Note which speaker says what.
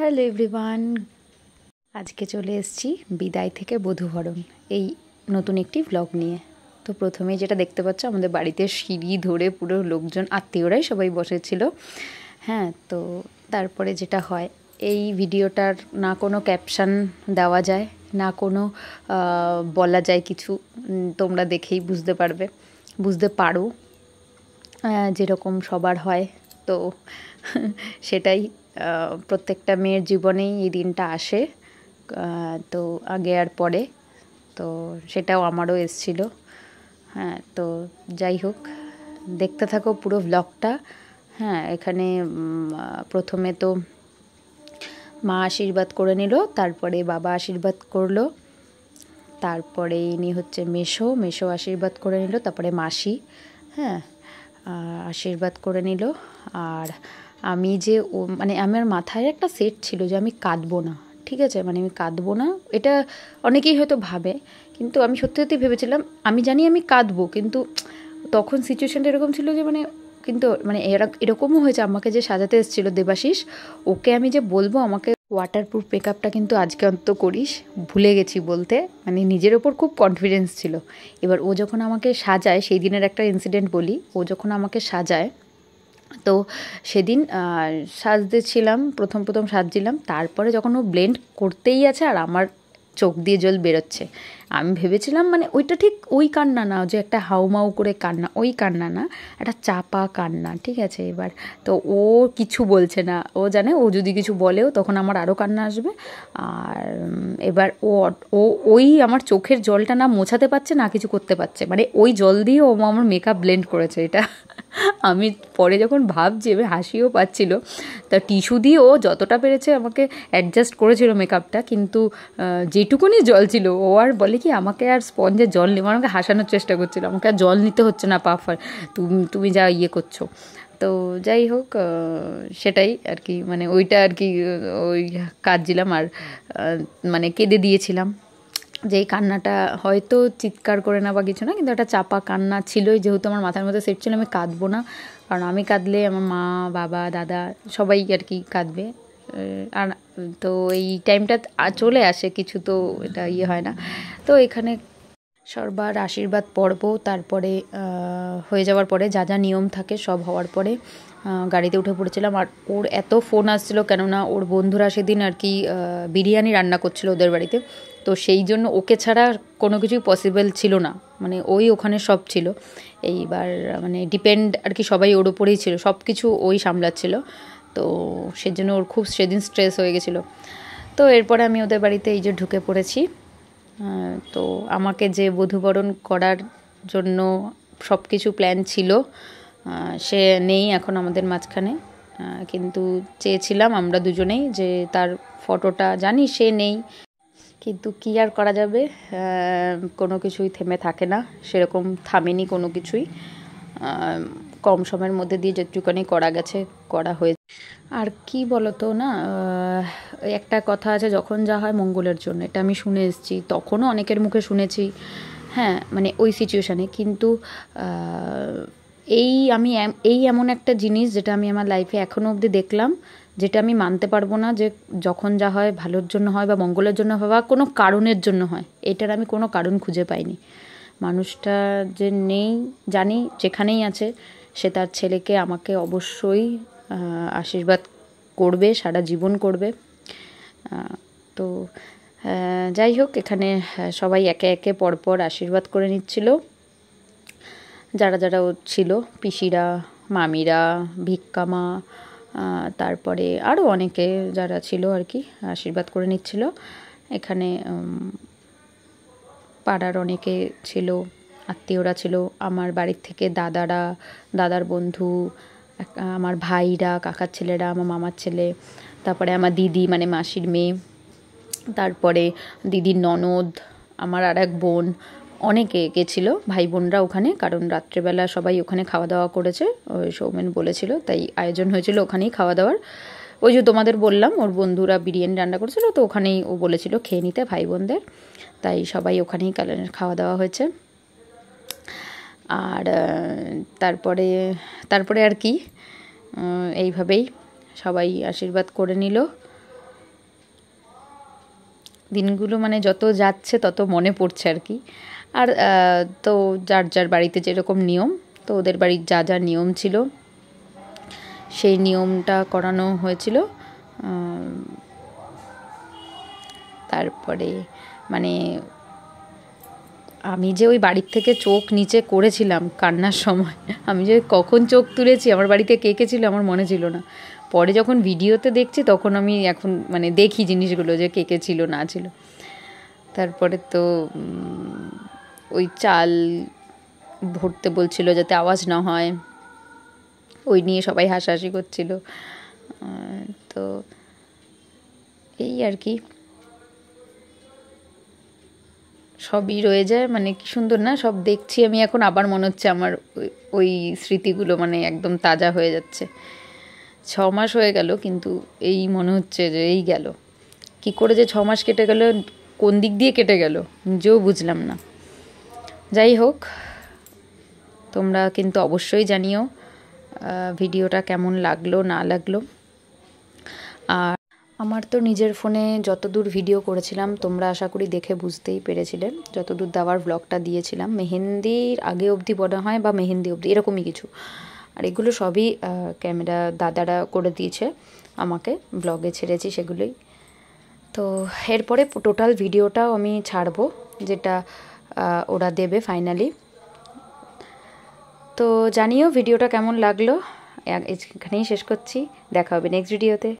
Speaker 1: Hello everyone, আজকে চলে এসেছি বিদায় থেকে বধূবরণ এই নতুন একটি ব্লগ নিয়ে। তো প্রথমেই যেটা দেখতে পাচ্ছ, আমাদের বাড়িতে সিঁড়ি ধরে পুরো লোকজন, আত্মীয়রাই সবাই বসেছিল। হ্যাঁ, তো তারপরে যেটা হয়, এই ভিডিওটার না কোনো ক্যাপশন দেওয়া যায়, না কোনো বলা যায় কিছু। তোমরা দেখেই বুঝতে পারো যেরকম সবার হয়। তো সেটাই, প্রত্যেকটা মেয়ের জীবনেই এই দিনটা আসে, তো আগে আর পরে। তো সেটাও আমারও এসেছিলো। হ্যাঁ, তো যাই হোক, দেখতে থাকো পুরো ব্লগটা। হ্যাঁ, এখানে প্রথমে তো মা আশীর্বাদ করে নিল, তারপরে বাবা আশীর্বাদ করলো, তারপরে ইনি হচ্ছে মেশো আশীর্বাদ করে নিল, তারপরে মাসি হ্যাঁ আশীর্বাদ করে নিল। আর আমি যে মানে আমার মাথায় একটা সেট ছিল যে আমি কাঁদবো না, ঠিক আছে, মানে আমি কাঁদবো না, এটা অনেকেই হয়তো ভাবে, কিন্তু আমি সত্যি সত্যি ভেবেছিলাম আমি জানি আমি কাঁদবো, কিন্তু তখন সিচুয়েশানটা এরকম ছিল যে কিন্তু এরকমও হয়েছে, আমাকে যে সাজাতে এসেছিলো দেবাশিস, ওকে আমি যে বলবো আমাকে ওয়াটারপ্রুফ মেকআপটা কিন্তু আজকে অন্তত করিস, ভুলে গেছি বলতে, মানে নিজের ওপর খুব কনফিডেন্স ছিল। এবার ও যখন আমাকে সাজায়, সেই দিনের একটা ইনসিডেন্ট বলি, ও যখন আমাকে সাজায়, তো সেদিন সাজতে ছিলাম, প্রথম সাজছিলাম, তারপরে যখন ও ব্লেন্ড করতেই আছে আর আমার চোখ দিয়ে জল বেরোচ্ছে, আমি ভেবেছিলাম মানে ওইটা ঠিক ওই কান্না না, যে একটা হাউমাউ করে কান্না, ওই কান্না না, একটা চাপা কান্না, ঠিক আছে। এবার তো ও কিছু বলছে না, ও জানে ও যদি কিছু বলেও তখন আমার আরও কান্না আসবে। আর এবার ও ওই আমার চোখের জলটা না মোছাতে পারছে না কিছু করতে পারছে, মানে ওই জল দিয়ে ও আমার মেকআপ ব্লেন্ড করেছে। এটা আমি পরে যখন ভাবছি, এবার হাসিও পাচ্ছিল, তা টিস্যু দিয়ে ও যতটা পেরেছে আমাকে অ্যাডজাস্ট করেছিল মেকআপটা, কিন্তু যেটুকুনি জল ছিল, ও আর বলে কি আমাকে আর স্পঞ্জে জল নেই, আমাকে হাসানোর চেষ্টা করছিল, আমাকে আর জল নিতে হচ্ছে না পাফার, তুমি যা ইয়ে করছো। তো যাই হোক, সেটাই আর কি, মানে ওইটা আর কি, ওই কাঁদছিলাম আর মানে কেঁদে দিয়েছিলাম, যে এই কান্নাটা হয়তো চিৎকার করে না বা কিছু না, কিন্তু একটা চাপা কান্না ছিলই, যেহেতু আমার মাথার মধ্যে সেট ছিল আমি কাঁদবো না, কারণ আমি কাঁদলে আমার মা বাবা দাদা সবাই আর কি কাঁদবে। আর তো এই টাইমটা চলে আসে কিছু, তো এটা ইয়ে হয় না। তো এখানে সবার আশীর্বাদ পর্ব, তারপরে হয়ে যাওয়ার পরে যা যা নিয়ম থাকে সব হওয়ার পরে গাড়িতে উঠে পড়েছিলাম। আর ওর এত ফোন আসছিলো, কেননা ওর বন্ধুরা সেদিন আর কি বিরিয়ানি রান্না করছিল ওদের বাড়িতে, তো সেই জন্য ওকে ছাড়া কোনো কিছুই পসিবল ছিল না, মানে ওই ওখানে সব ছিল, এইবার মানে ডিপেন্ড আর কি সবাই ওর ওপরেই ছিল, সব কিছু ওই সামলাচ্ছিল, তো সেজন্য ওর খুব সেদিন স্ট্রেস হয়ে গেছিলো। তো এরপরে আমি ওদের বাড়িতে এই যে ঢুকে পড়েছি। তো আমাকে যে বধূবরণ করার জন্য সব কিছু প্ল্যান ছিল, সে নেই এখন আমাদের মাঝখানে, কিন্তু চেয়েছিলাম আমরা দুজনেই যে তার ফটোটা, জানি সে নেই, কিন্তু কী আর করা যাবে, কোনো কিছুই থেমে থাকে না, সেরকম থামেনি কোনো কিছুই, কম সময়ের মধ্যে দিয়ে যেটুকুনি করা গেছে করা হয়েছে। আর কি বলতো না, একটা কথা আছে, যখন যা হয় মঙ্গলের জন্য, এটা আমি শুনে এসেছি, তখনও অনেকের মুখে শুনেছি, হ্যাঁ, মানে ওই সিচুয়েশানে, কিন্তু এই এমন একটা জিনিস যেটা আমি আমার লাইফে এখনও অবধি দেখলাম, যেটা আমি মানতে পারবো না যে যখন যা হয় ভালোর জন্য হয় বা মঙ্গলের জন্য হয় বা কোনো কারণের জন্য হয়, এটার আমি কোনো কারণ খুঁজে পাইনি। মানুষটা যে নেই জানি, যেখানেই আছে সে তার ছেলেকে আমাকে অবশ্যই আশীর্বাদ করবে, সারা জীবন করবে। তো যাই হোক, এখানে সবাই একে একে পরপর আশীর্বাদ করে নিচ্ছিল, যারা যারা ছিল, পিসিরা, মামিরা, ভিক্ষামা, তারপরে আরও অনেকে যারা ছিল আর কি আশীর্বাদ করে নিচ্ছিল। এখানে পাড়ার অনেকে ছিল, আত্মীয়রা ছিল, আমার বাড়ির থেকে দাদার বন্ধু, আমার ভাইরা, কাকার ছেলেরা, আমার মামার ছেলে, তারপরে আমার দিদি মানে মাসির মেয়ে, তারপরে দিদির ননদ, আমার আর এক বোন, অনেকে গেছিলো ভাই বোনরা ওখানে, কারণ রাত্রেবেলা সবাই ওখানে খাওয়া দাওয়া করেছে, ওই সৌমেন বলেছিল, তাই আয়োজন হয়েছিল ওখানেই খাওয়া দাওয়ার। ওই যে তোমাদের বললাম ওর বন্ধুরা বিরিয়ানি রান্না করেছিল, তো ওখানেই ও বলেছিল খেয়ে নিতে ভাই বোনদের, তাই সবাই ওখানেই খাওয়া দাওয়া হয়েছে। আর তারপরে আর কি এইভাবেই সবাই আশীর্বাদ করে নিল। দিনগুলো মানে যত যাচ্ছে তত মনে পড়ছে আর কি। আর তো যার যার বাড়িতে যেরকম নিয়ম, তো ওদের বাড়ির যা যা নিয়ম ছিল সেই নিয়মটা করানো হয়েছিল। তারপরে মানে আমি যে ওই বাড়ির থেকে চোখ নিচে করেছিলাম কান্নার সময়, আমি যে কখন চোখ তুলেছি, আমার বাড়িতে কে কে ছিল আমার মনে ছিল না। পরে যখন ভিডিওতে দেখছি তখন আমি এখন মানে দেখি জিনিসগুলো যে কে কে ছিল না ছিল। তারপরে তো ওই চাল ভরতে বলছিল যাতে আওয়াজ না হয়, ওই নিয়ে সবাই হাসাহাসি করছিল। তো এই আর কি, সবই রয়ে যায়, মানে কি সুন্দর না সব দেখছি আমি এখন, আবার মনে হচ্ছে আমার ওই স্মৃতিগুলো মানে একদম তাজা হয়ে যাচ্ছে। 6 মাস হয়ে গেল, কিন্তু এই মনে হচ্ছে যে এই গেল, কি করে যে 6 মাস কেটে গেল, কোন দিক দিয়ে কেটে গেল নিজেও বুঝলাম না। যাই হোক, তোমরা কিন্তু অবশ্যই জানিও ভিডিওটা কেমন লাগলো না লাগলো। আর আমার তো নিজের ফোনে যতদূর ভিডিও করেছিলাম তোমরা আশা করি দেখে বুঝতেই পেরেছিলে, যতদূর দেওয়ার ব্লগটা দিয়েছিলাম মেহেন্দির আগে অবধি মনে হয়, বা মেহেন্দি অবধি এরকমই কিছু। আর এগুলো সবই ক্যামেরা দাদারা করে দিয়েছে আমাকে, ব্লগে ছেড়েছি সেগুলোই। তো এরপরে টোটাল ভিডিওটাও আমি ছাড়বো, যেটা ওরা দেবে ফাইনালি। তো জানিও ভিডিওটা কেমন লাগলো। এখানেই শেষ করছি, দেখা হবে নেক্সট ভিডিওতে।